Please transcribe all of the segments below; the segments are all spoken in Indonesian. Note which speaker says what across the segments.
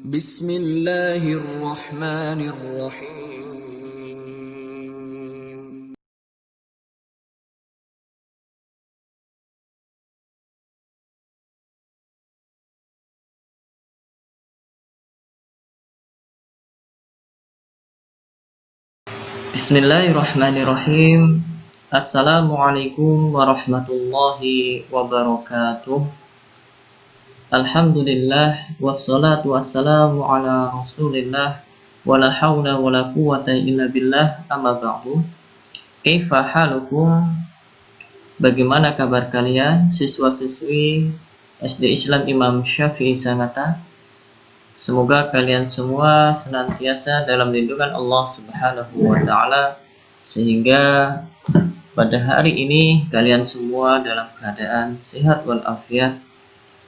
Speaker 1: Bismillahirrahmanirrahim.
Speaker 2: Bismillahirrahmanirrahim. Assalamualaikum warahmatullahi wabarakatuh. Alhamdulillah wassalatu wassalamu ala Rasulillah wala haula wala quwata illa billah, amma ba'du. Kaifa halukum? Bagaimana kabar kalian siswa-siswi SD Islam Imam Syafi'i Sangatta? Semoga kalian semua senantiasa dalam lindungan Allah Subhanahu wa taala, sehingga pada hari ini kalian semua dalam keadaan sehat walafiat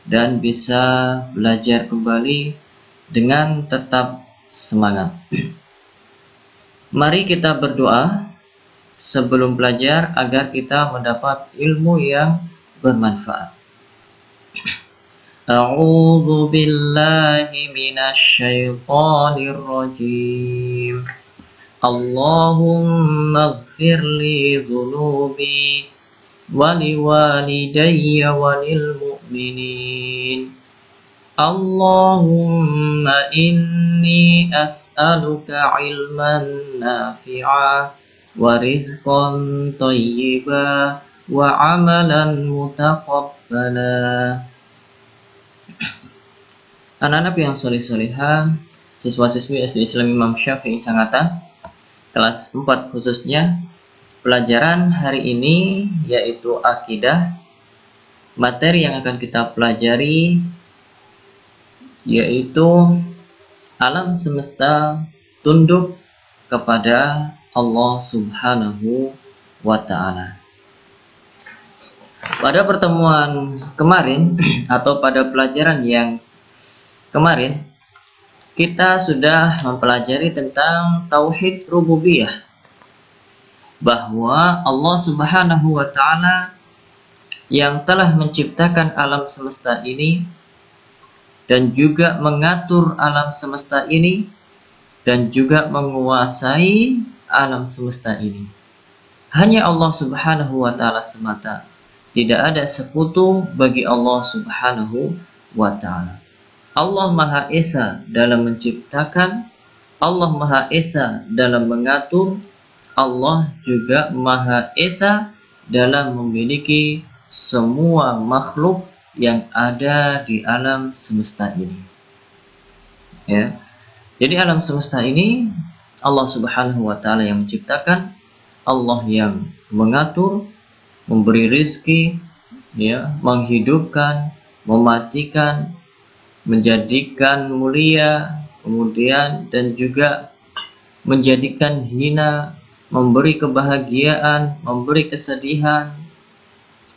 Speaker 2: dan bisa belajar kembali dengan tetap semangat. Mari kita berdoa sebelum belajar agar kita mendapat ilmu yang bermanfaat. A'udzu billahi minasy syaithanir rajim. Allahumma ighfirli dzunubi wa liwalidayya wa lil mu'minin. Allahumma inni as'aluka ilman nafi'a wa rizqan thayyiba wa amalan mutaqabbala. Anak-anak yang soleh-solehah, siswa-siswi SD Islam Imam Syafi'i Sangatta, kelas 4 khususnya, pelajaran hari ini yaitu akidah. Materi yang akan kita pelajari yaitu alam semesta tunduk kepada Allah Subhanahu wa ta'ala. Pada pertemuan kemarin atau pada pelajaran yang kemarin, kita sudah mempelajari tentang tauhid rububiyah, bahwa Allah Subhanahu wa ta'ala yang telah menciptakan alam semesta ini dan juga mengatur alam semesta ini dan juga menguasai alam semesta ini. Hanya Allah Subhanahu wa ta'ala semata. Tidak ada sekutu bagi Allah Subhanahu wa ta'ala. Allah Maha Esa dalam menciptakan, Allah Maha Esa dalam mengatur, Allah juga Maha Esa dalam memiliki semua makhluk yang ada di alam semesta ini. Ya. Jadi alam semesta ini Allah Subhanahu wa ta'ala yang menciptakan, Allah yang mengatur, memberi rizki, ya, menghidupkan, mematikan, menjadikan mulia, kemudian dan juga menjadikan hina, memberi kebahagiaan, memberi kesedihan,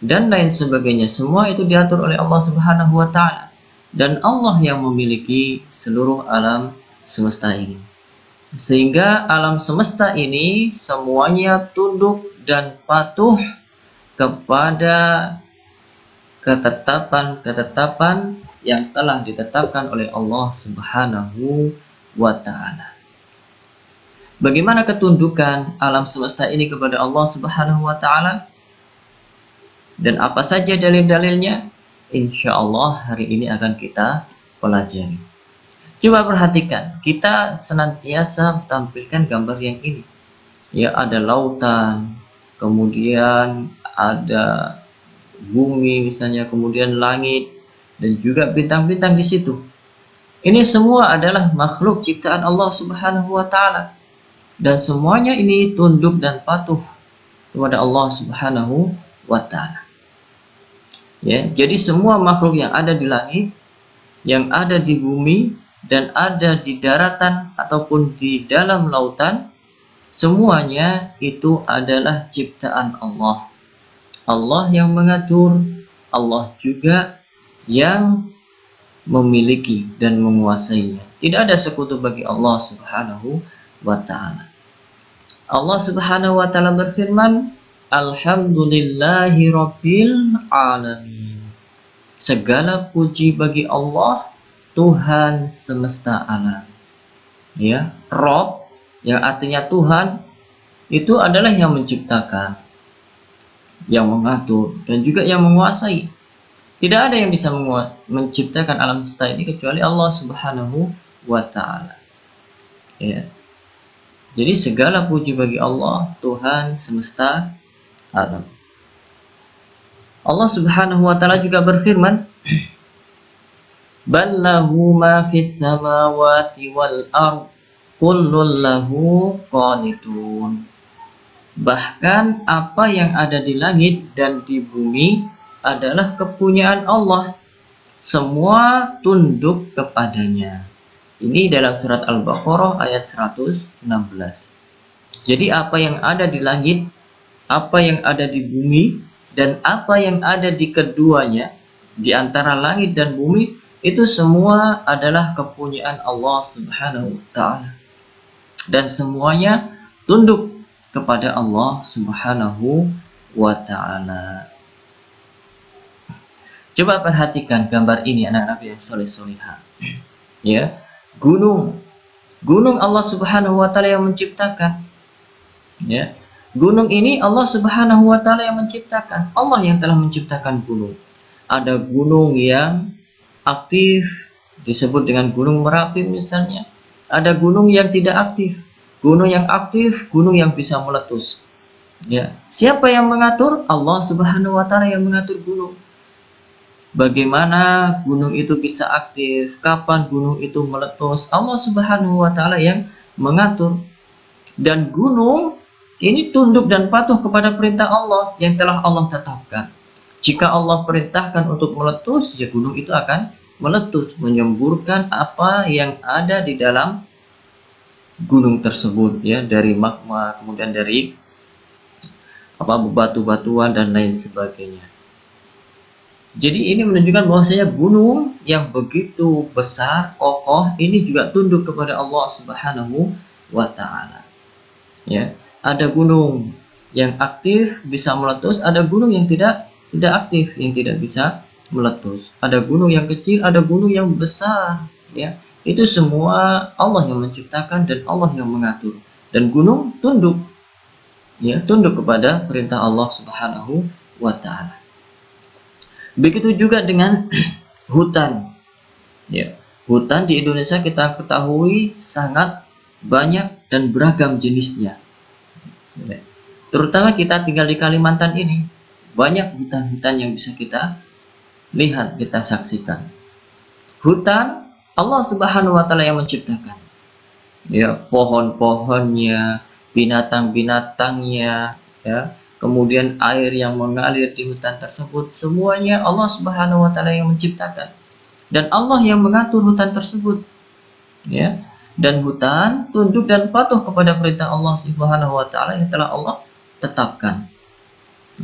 Speaker 2: dan lain sebagainya. Semua itu diatur oleh Allah Subhanahu wa ta'ala, dan Allah yang memiliki seluruh alam semesta ini. Sehingga alam semesta ini semuanya tunduk dan patuh kepada ketetapan-ketetapan yang telah ditetapkan oleh Allah Subhanahu wa ta'ala. Bagaimana ketundukan alam semesta ini kepada Allah Subhanahu wa ta'ala? Dan apa saja dalil-dalilnya? Insya Allah hari ini akan kita pelajari. Coba perhatikan, kita senantiasa tampilkan gambar yang ini. Ya, ada lautan, kemudian ada bumi misalnya, kemudian langit, dan juga bintang-bintang di situ. Ini semua adalah makhluk ciptaan Allah Subhanahu wa ta'ala, dan semuanya ini tunduk dan patuh kepada Allah Subhanahu wa ta'ala. Ya, jadi semua makhluk yang ada di langit, yang ada di bumi, dan ada di daratan ataupun di dalam lautan, semuanya itu adalah ciptaan Allah. Allah yang mengatur, Allah juga yang memiliki dan menguasainya. Tidak ada sekutu bagi Allah Subhanahu wa ta'ala. Allah Subhanahu wa ta'ala berfirman, Alhamdulillahi Rabbil Alamin. Segala puji bagi Allah Tuhan semesta alam. Ya, Rob yang artinya Tuhan itu adalah yang menciptakan, yang mengatur, dan juga yang menguasai. Tidak ada yang bisa menciptakan alam semesta ini kecuali Allah Subhanahu wa Ta'ala. Ya. Jadi segala puji bagi Allah, Tuhan semesta alam. Allah Subhanahu wa Ta'ala juga berfirman, "Bal lahu ma fis samawati wal ard, kullun lahu qanitun." Bahkan apa yang ada di langit dan di bumi adalah kepunyaan Allah. Semua tunduk kepadanya. Ini dalam surat Al-Baqarah ayat 116. Jadi apa yang ada di langit, apa yang ada di bumi, dan apa yang ada di keduanya, di antara langit dan bumi, itu semua adalah kepunyaan Allah Subhanahu wa Ta'ala. Dan semuanya tunduk kepada Allah Subhanahu wa Ta'ala. Coba perhatikan gambar ini anak-anak yang soleh-solehah. Ya, gunung Allah Subhanahu wa Ta'ala yang menciptakan. Ya, gunung ini Allah Subhanahu wa Ta'ala yang menciptakan. Allah yang telah menciptakan gunung. Ada gunung yang aktif, disebut dengan gunung Merapi misalnya. Ada gunung yang tidak aktif. Gunung yang aktif, gunung yang bisa meletus. Ya, siapa yang mengatur? Allah Subhanahu wa Ta'ala yang mengatur gunung. Bagaimana gunung itu bisa aktif, kapan gunung itu meletus, Allah Subhanahu wa Ta'ala yang mengatur. Dan gunung ini tunduk dan patuh kepada perintah Allah yang telah Allah tetapkan. Jika Allah perintahkan untuk meletus, ya gunung itu akan meletus, menyemburkan apa yang ada di dalam gunung tersebut, ya, dari magma, kemudian dari batu-batuan dan lain sebagainya. Jadi ini menunjukkan bahwasanya gunung yang begitu besar, kokoh, ini juga tunduk kepada Allah Subhanahu wa Ta'ala. Ya, ada gunung yang aktif bisa meletus, ada gunung yang tidak aktif yang tidak bisa meletus. Ada gunung yang kecil, ada gunung yang besar. Ya, itu semua Allah yang menciptakan dan Allah yang mengatur. Dan gunung tunduk, ya, tunduk kepada perintah Allah Subhanahu wa Ta'ala. Begitu juga dengan hutan. Ya, hutan di Indonesia kita ketahui sangat banyak dan beragam jenisnya. Ya, terutama kita tinggal di Kalimantan ini, banyak hutan-hutan yang bisa kita lihat, kita saksikan. Hutan Allah Subhanahu wa Ta'ala yang menciptakan. Ya, pohon-pohonnya, binatang-binatangnya, ya. Kemudian air yang mengalir di hutan tersebut, semuanya Allah Subhanahu wa Ta'ala yang menciptakan. Dan Allah yang mengatur hutan tersebut. Ya. Dan hutan tunduk dan patuh kepada perintah Allah Subhanahu wa Ta'ala yang telah Allah tetapkan.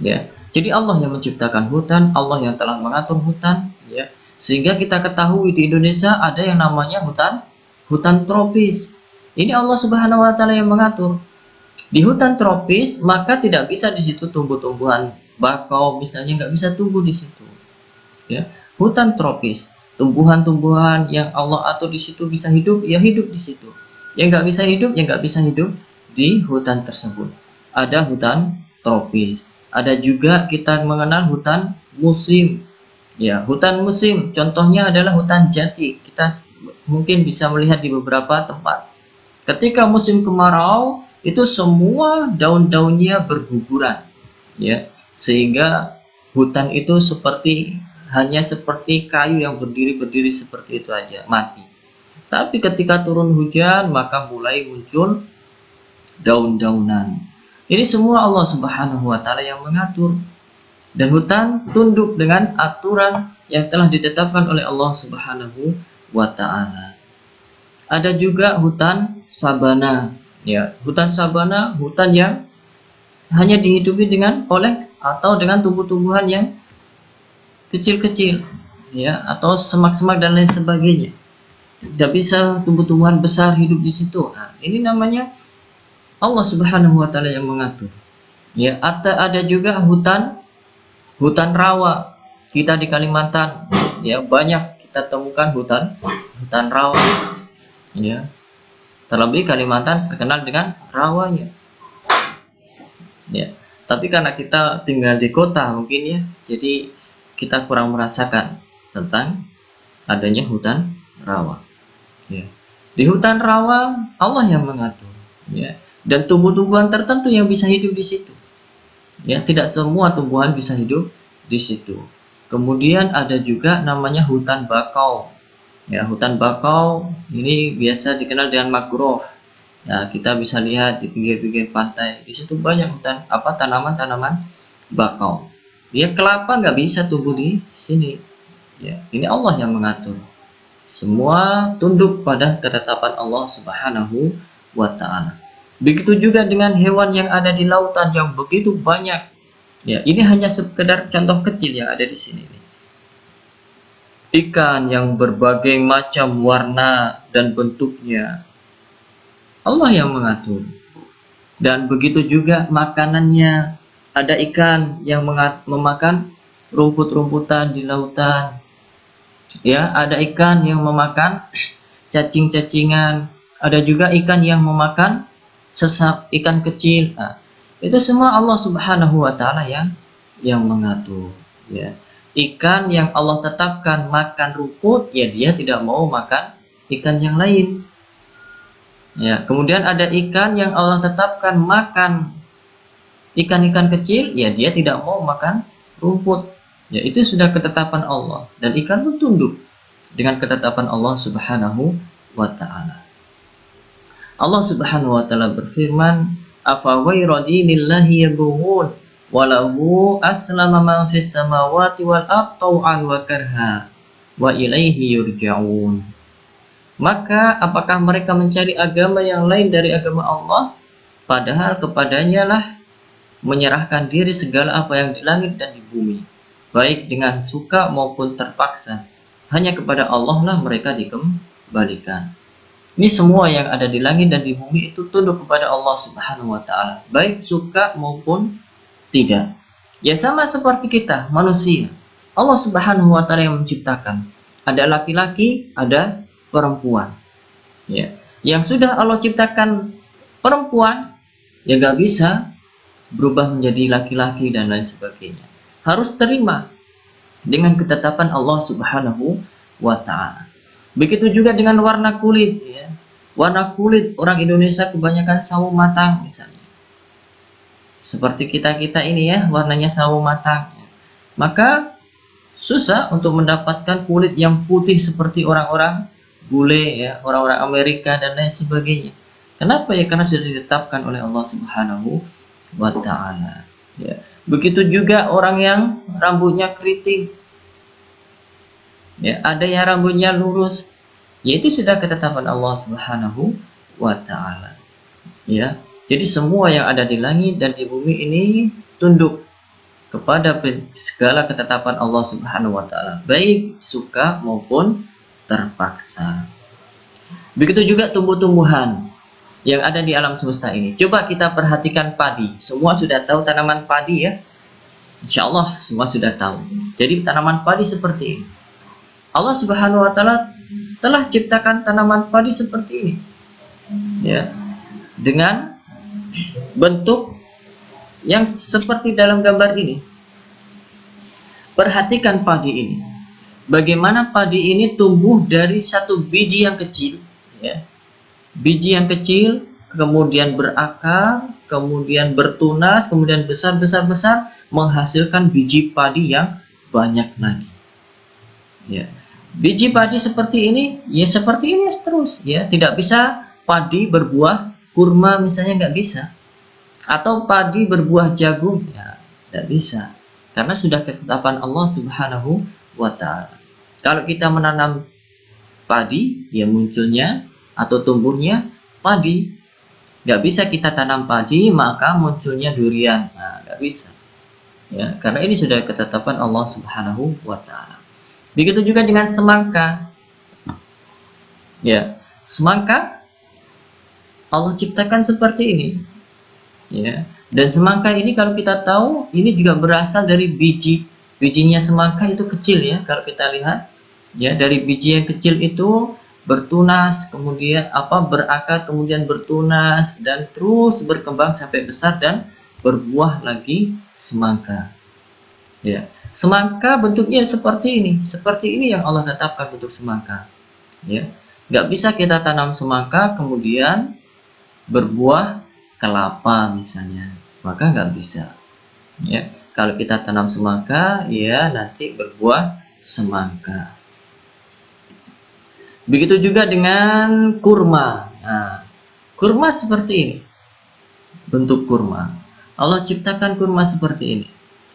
Speaker 2: Ya. Jadi Allah yang menciptakan hutan, Allah yang telah mengatur hutan, ya. Sehingga kita ketahui di Indonesia ada yang namanya hutan tropis. Ini Allah Subhanahu wa Ta'ala yang mengatur. Di hutan tropis maka tidak bisa di situ tumbuh-tumbuhan bakau misalnya, nggak bisa tumbuh di situ. Ya, hutan tropis, tumbuhan-tumbuhan yang Allah atur di situ bisa hidup, ya hidup di situ. Yang nggak bisa hidup, ya nggak bisa hidup di hutan tersebut. Ada hutan tropis. Ada juga kita mengenal hutan musim. Ya, hutan musim contohnya adalah hutan jati. Kita mungkin bisa melihat di beberapa tempat. Ketika musim kemarau, itu semua daun-daunnya berguguran, ya, sehingga hutan itu hanya seperti kayu yang berdiri seperti itu aja, mati. Tapi ketika turun hujan maka mulai muncul daun-daunan. Ini semua Allah Subhanahu wa Ta'ala yang mengatur. Dan hutan tunduk dengan aturan yang telah ditetapkan oleh Allah Subhanahu wa Ta'ala. Ada juga hutan sabana. Ya, hutan sabana, hutan yang hanya dihidupi dengan tumbuh-tumbuhan yang kecil-kecil, ya, atau semak-semak dan lain sebagainya. Tidak bisa tumbuh-tumbuhan besar hidup di situ. Nah, ini namanya Allah Subhanahu wa Ta'ala yang mengatur. Ya, ada juga hutan rawa. Kita di Kalimantan, ya, banyak kita temukan hutan rawa, ya. Terlebih Kalimantan terkenal dengan rawanya, ya. Tapi karena kita tinggal di kota mungkin ya, jadi kita kurang merasakan tentang adanya hutan rawa, ya. Di hutan rawa Allah yang mengatur, ya. Dan tumbuh-tumbuhan tertentu yang bisa hidup di situ, ya. Tidak semua tumbuhan bisa hidup di situ. Kemudian ada juga namanya hutan bakau. Ya, hutan bakau ini biasa dikenal dengan mangrove. Ya, kita bisa lihat di pinggir-pinggir pantai. Di situ banyak tanaman-tanaman bakau. Ya, kelapa nggak bisa tumbuh di sini. Ya, ini Allah yang mengatur. Semua tunduk pada ketetapan Allah Subhanahu wa Ta'ala. Begitu juga dengan hewan yang ada di lautan yang begitu banyak. Ya, ini hanya sekedar contoh kecil yang ada di sini. Ikan yang berbagai macam warna dan bentuknya, Allah yang mengatur. Dan begitu juga makanannya. Ada ikan yang memakan rumput-rumputan di lautan. Ya, ada ikan yang memakan cacing-cacingan. Ada juga ikan yang memakan sesap ikan kecil. Nah, itu semua Allah Subhanahu wa Ta'ala yang mengatur, ya. Ikan yang Allah tetapkan makan rumput, ya dia tidak mau makan ikan yang lain. Ya, kemudian ada ikan yang Allah tetapkan makan ikan-ikan kecil, ya dia tidak mau makan rumput. Ya, itu sudah ketetapan Allah, dan ikan pun tunduk dengan ketetapan Allah Subhanahu wa Ta'ala. Allah Subhanahu wa Ta'ala berfirman, afa ghayra dinillahi yabghun walahu aslama man fis samawati wal ardi taw'an wa karha wa ilaihi yurja'un. Maka apakah mereka mencari agama yang lain dari agama Allah, padahal kepadanya lah menyerahkan diri segala apa yang di langit dan di bumi, baik dengan suka maupun terpaksa. Hanya kepada Allah lah mereka dikembalikan. Ini semua yang ada di langit dan di bumi itu tunduk kepada Allah Subhanahu wa Ta'ala, baik suka maupun tidak. Ya, sama seperti kita manusia. Allah Subhanahu wa Ta'ala yang menciptakan. Ada laki-laki, ada perempuan. Ya, yang sudah Allah ciptakan perempuan, ya gak bisa berubah menjadi laki-laki dan lain sebagainya. Harus terima dengan ketetapan Allah Subhanahu wa Ta'ala. Begitu juga dengan warna kulit, ya. Warna kulit orang Indonesia kebanyakan sawo matang misalnya. Seperti kita ini ya, warnanya sawo matang. Maka susah untuk mendapatkan kulit yang putih seperti orang-orang bule ya, orang-orang Amerika dan lain sebagainya. Kenapa ya? Karena sudah ditetapkan oleh Allah Subhanahu wa Ta'ala. Ya. Begitu juga orang yang rambutnya keriting. Ya, ada yang rambutnya lurus, yaitu sudah ketetapan Allah Subhanahu wa Ta'ala. Ya, jadi semua yang ada di langit dan di bumi ini tunduk kepada segala ketetapan Allah Subhanahu wa Ta'ala, baik suka maupun terpaksa. Begitu juga tumbuh-tumbuhan yang ada di alam semesta ini. Coba kita perhatikan padi. Semua sudah tahu tanaman padi ya? Insya Allah semua sudah tahu. Jadi tanaman padi seperti ini. Allah Subhanahu wa Ta'ala telah ciptakan tanaman padi seperti ini, ya, dengan bentuk yang seperti dalam gambar ini. Perhatikan padi ini. Bagaimana padi ini tumbuh dari satu biji yang kecil, ya. Biji yang kecil, kemudian berakar, kemudian bertunas, kemudian besar, menghasilkan biji padi yang banyak lagi. Ya. Biji padi seperti ini, ya seperti ini terus, ya. Tidak bisa padi berbuah kurma misalnya, nggak bisa. Atau padi berbuah jagung, ya nggak bisa. Karena sudah ketetapan Allah Subhanahu wa Ta'ala. Kalau kita menanam padi, ya munculnya atau tumbuhnya padi. Nggak bisa kita tanam padi maka munculnya durian, nah nggak bisa. Ya, karena ini sudah ketetapan Allah Subhanahu wa Ta'ala. Begitu juga dengan semangka. Ya, semangka Allah ciptakan seperti ini. Ya, dan semangka ini kalau kita tahu ini juga berasal dari biji. Bijinya semangka itu kecil ya, kalau kita lihat Ya, dari biji yang kecil itu bertunas, kemudian berakar, kemudian bertunas dan terus berkembang sampai besar dan berbuah lagi semangka. Ya, semangka bentuknya seperti ini yang Allah tetapkan bentuk semangka. Ya, nggak bisa kita tanam semangka kemudian berbuah kelapa misalnya, maka nggak bisa. Ya, kalau kita tanam semangka, ya nanti berbuah semangka. Begitu juga dengan kurma. Nah, kurma seperti ini, bentuk kurma. Allah ciptakan kurma seperti ini.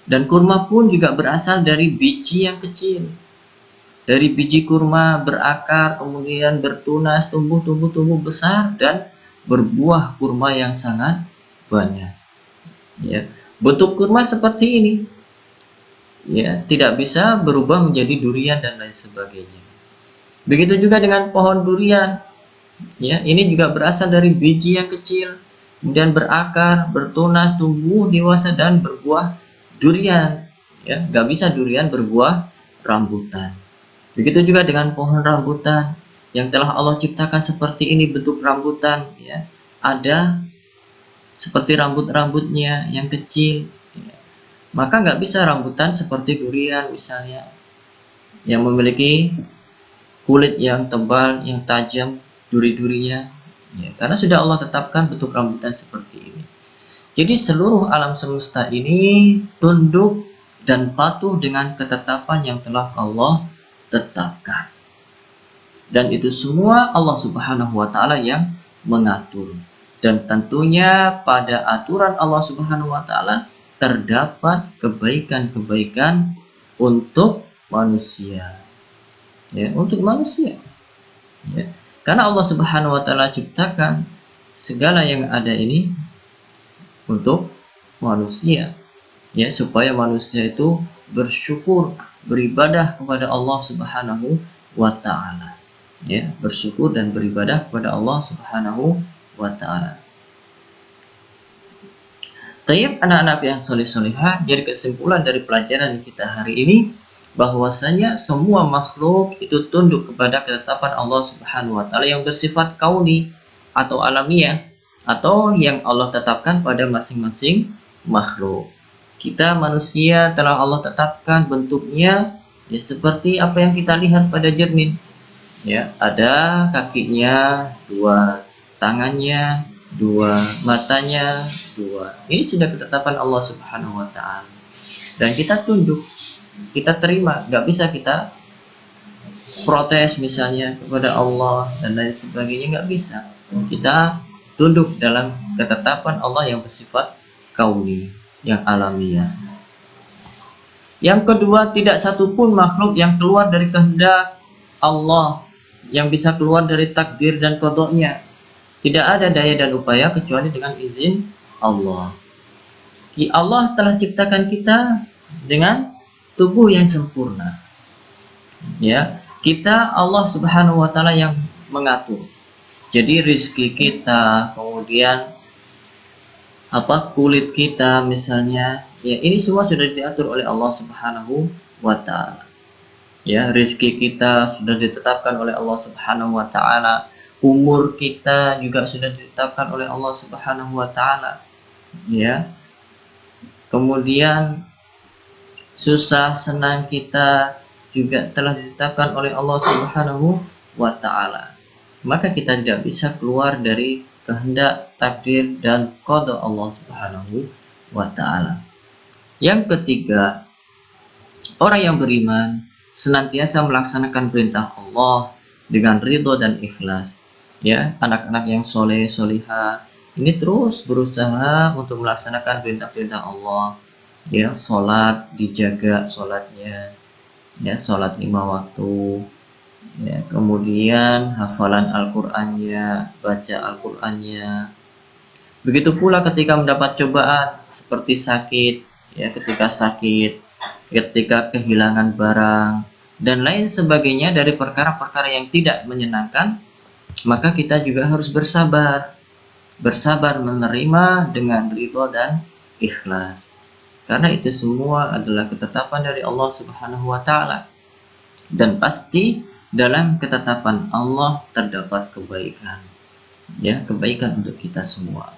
Speaker 2: Dan kurma pun juga berasal dari biji yang kecil. Dari biji kurma berakar, kemudian bertunas, tumbuh besar dan berbuah kurma yang sangat banyak. Ya, bentuk kurma seperti ini. Ya, tidak bisa berubah menjadi durian dan lain sebagainya. Begitu juga dengan pohon durian. Ya, ini juga berasal dari biji yang kecil, kemudian berakar, bertunas, tumbuh dewasa dan berbuah durian. Ya, nggak bisa durian berbuah rambutan. Begitu juga dengan pohon rambutan yang telah Allah ciptakan seperti ini bentuk rambutan. Ya, ada seperti rambut-rambutnya yang kecil. Ya. Maka nggak bisa rambutan seperti durian misalnya yang memiliki kulit yang tebal, yang tajam, duri-durinya, ya, karena sudah Allah tetapkan bentuk rambutan seperti ini. Jadi seluruh alam semesta ini tunduk dan patuh dengan ketetapan yang telah Allah tetapkan. Dan itu semua Allah Subhanahu wa taala yang mengatur. Dan tentunya pada aturan Allah Subhanahu wa taala terdapat kebaikan-kebaikan untuk manusia. Ya, untuk manusia. Ya. Karena Allah Subhanahu wa taala ciptakan segala yang ada ini untuk manusia. Ya, supaya manusia itu bersyukur, beribadah kepada Allah Subhanahu wa taala. Ya, bersyukur dan beribadah kepada Allah Subhanahu wa taala. Tayyib anak-anak yang soleh-solehah, jadi kesimpulan dari pelajaran kita hari ini bahwasanya semua makhluk itu tunduk kepada ketetapan Allah Subhanahu wa taala yang bersifat kauni atau alamiah atau yang Allah tetapkan pada masing-masing makhluk. Kita manusia telah Allah tetapkan bentuknya ya seperti apa yang kita lihat pada cermin. Ya, ada kakinya, dua tangannya, dua matanya, dua. Ini sudah ketetapan Allah Subhanahu wa taala. Dan kita tunduk, kita terima, nggak bisa kita protes misalnya kepada Allah dan lain sebagainya, nggak bisa. Kita tunduk dalam ketetapan Allah yang bersifat kauni, yang alamiah. Yang kedua, tidak satupun makhluk yang keluar dari kehendak Allah, yang bisa keluar dari takdir dan qadanya. Tidak ada daya dan upaya kecuali dengan izin Allah. Allah telah ciptakan kita dengan tubuh yang sempurna. Ya, kita Allah Subhanahu wa taala yang mengatur. Jadi rizki kita, kemudian kulit kita misalnya, ya ini semua sudah diatur oleh Allah Subhanahu wa taala. Ya, rizki kita sudah ditetapkan oleh Allah Subhanahu wa taala. Umur kita juga sudah ditetapkan oleh Allah Subhanahu wa taala. Ya. Kemudian susah senang kita juga telah ditetapkan oleh Allah Subhanahu wa taala. Maka kita tidak bisa keluar dari kehendak, takdir dan qada Allah Subhanahu wa taala. Yang ketiga, orang yang beriman senantiasa melaksanakan perintah Allah dengan ridho dan ikhlas. Ya, anak-anak yang soleh solihah ini terus berusaha untuk melaksanakan perintah-perintah Allah. Ya, sholat dijaga sholatnya, ya sholat 5 waktu. Ya, kemudian hafalan Al-Qur'annya, baca Al-Qur'annya. Begitu pula ketika mendapat cobaan seperti sakit, ya ketika sakit, ketika kehilangan barang dan lain sebagainya dari perkara-perkara yang tidak menyenangkan, maka kita juga harus bersabar menerima dengan ridho dan ikhlas, karena itu semua adalah ketetapan dari Allah Subhanahu wa taala. dan pasti dalam ketetapan Allah terdapat kebaikan, ya, kebaikan untuk kita semua.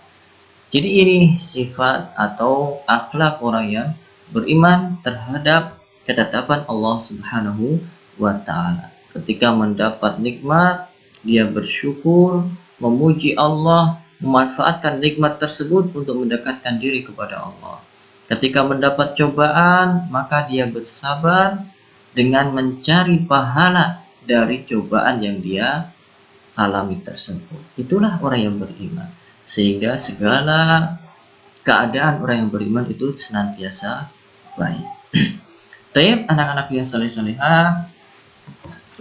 Speaker 2: Jadi ini sifat atau akhlak orang yang beriman terhadap ketetapan Allah Subhanahu wa Ta'ala. Ketika mendapat nikmat, dia bersyukur, memuji Allah, memanfaatkan nikmat tersebut untuk mendekatkan diri kepada Allah. Ketika mendapat cobaan, maka dia bersabar dengan mencari pahala dari cobaan yang dia alami tersebut. Itulah orang yang beriman. Sehingga segala keadaan orang yang beriman itu senantiasa baik. Baik, anak-anak yang saleh-salehah,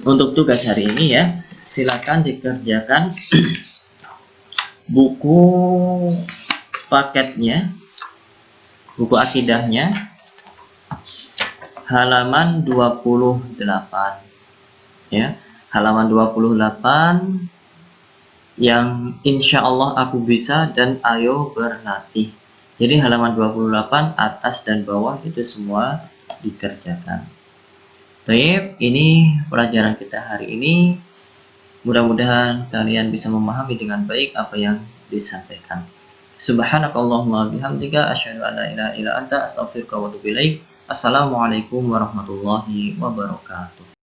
Speaker 2: untuk tugas hari ini ya, silakan dikerjakan buku paketnya, buku akidahnya, halaman 28 ya, halaman 28 yang insya Allah aku bisa dan ayo berlatih. Jadi halaman 28 atas dan bawah itu semua dikerjakan. Baik, ini pelajaran kita hari ini. Mudah-mudahan kalian bisa memahami dengan baik apa yang disampaikan. Subhanakallahumma bihamdika asyhadu an la ilaha illa anta astaghfiruka wa atubu ilaik. Assalamualaikum warahmatullahi wabarakatuh.